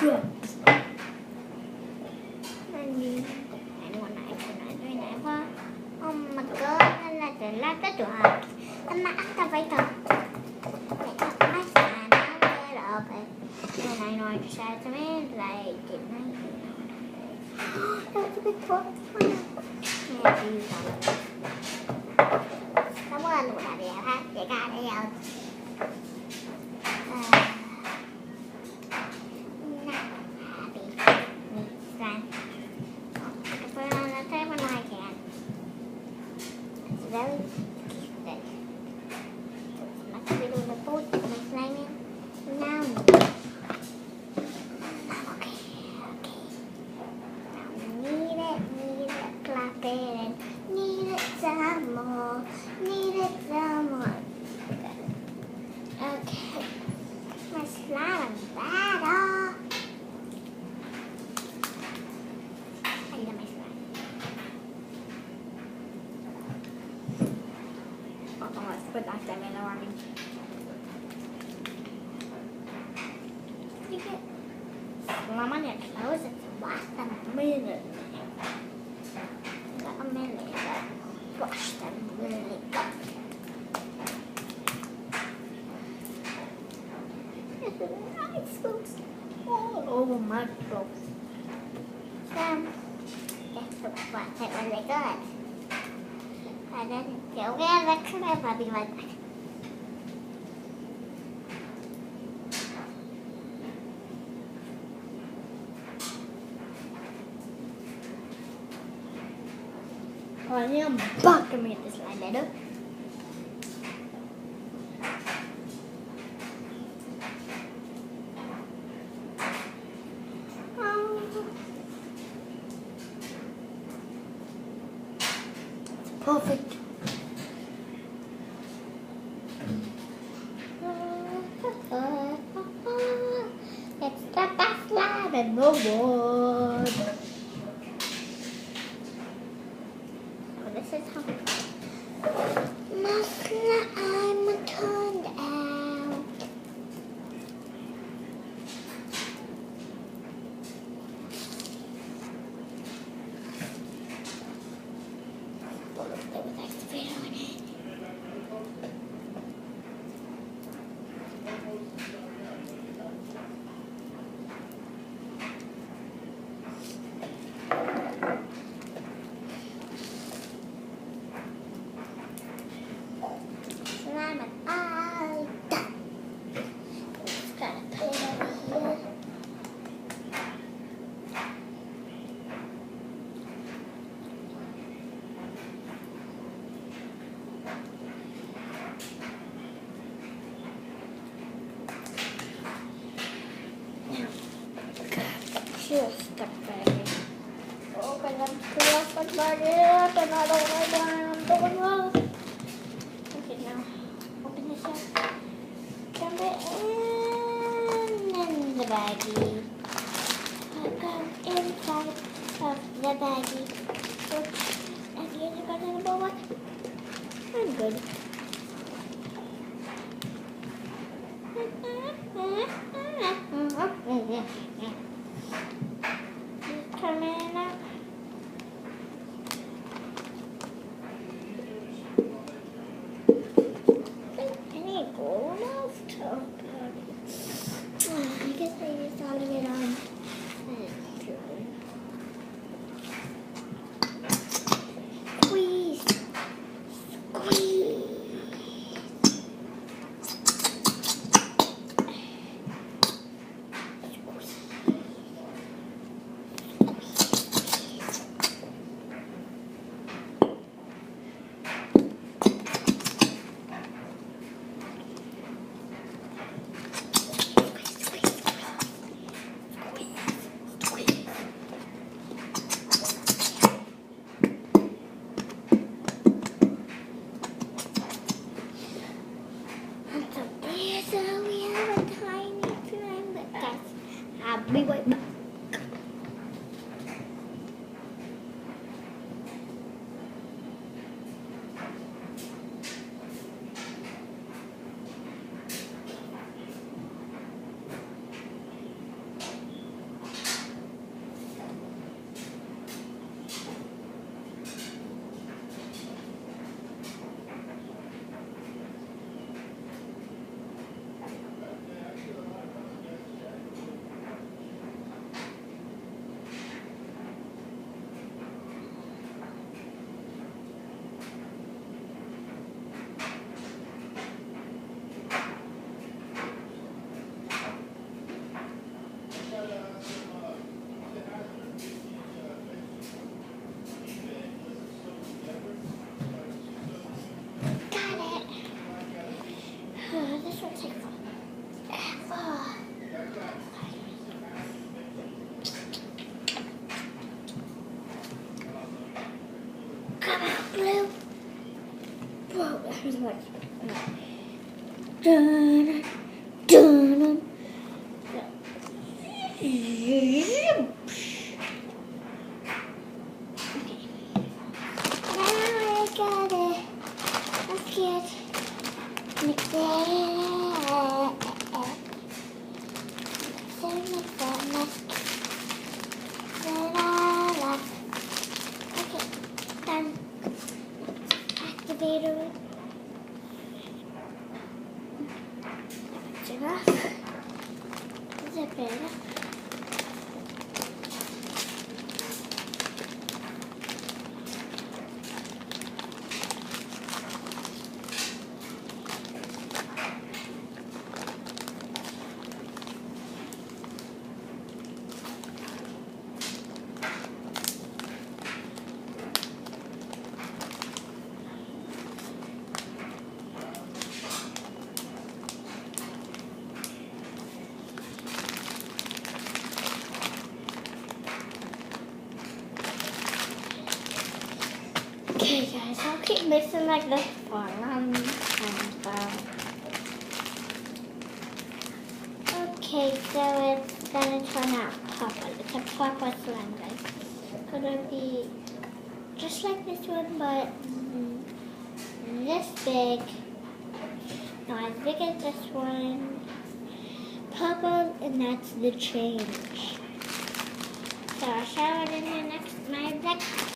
good. Anh muốn nói tôi nói qua. Oh my god, là cái đoạn. Anh ăn ta phải thật. Mày xả nó rồi. Cái này nói sai cho mấy lại chuyện này. Đâu có biết thôi. Nghe gì rồi. Cảm ơn đã đẹp ha. Vậy ca đây giờ. Very good. Let's do the boat. Let's slime in now. Okay. Now need it, clap it, and need it some more. Okay. My slime is bad. I love my slime. Put that down in the warming. You get slime on your clothes. It's less than a minute. Got a minute, but wash them really good. Nice folks. All over my clothes. That's what really good. And then you'll get the clever be like that. Oh, I need a bucket to make this line better. Perfect. It's the best slime in the world. So this is how my slime turned out. There was extra fat on it. Slime is all done. Just gotta put it over here. Just got ready. Open them to us, but and I don't know why I'm doing well. Okay, now open this up. Dump it in the baggie. Put them inside of the baggie. And then you got in the bowl. I'm good. Come in up. I need gold mouth. I guess I used all of it on. Squeeze. Squeeze. So we have a tiny slime, but guys, I'll be right back. What? No. Dun, dun, dun. Now I got it. Let's get mix it. Okay, done. Activator it. That's enough. Zip it up. Okay, guys, I'll keep mixing like this for a long time. Okay, so it's gonna turn out purple. It's a purple slime, guys. It's gonna be just like this one, but this big. Not as big as this one. Purple, and that's the change. So I'll show it in my next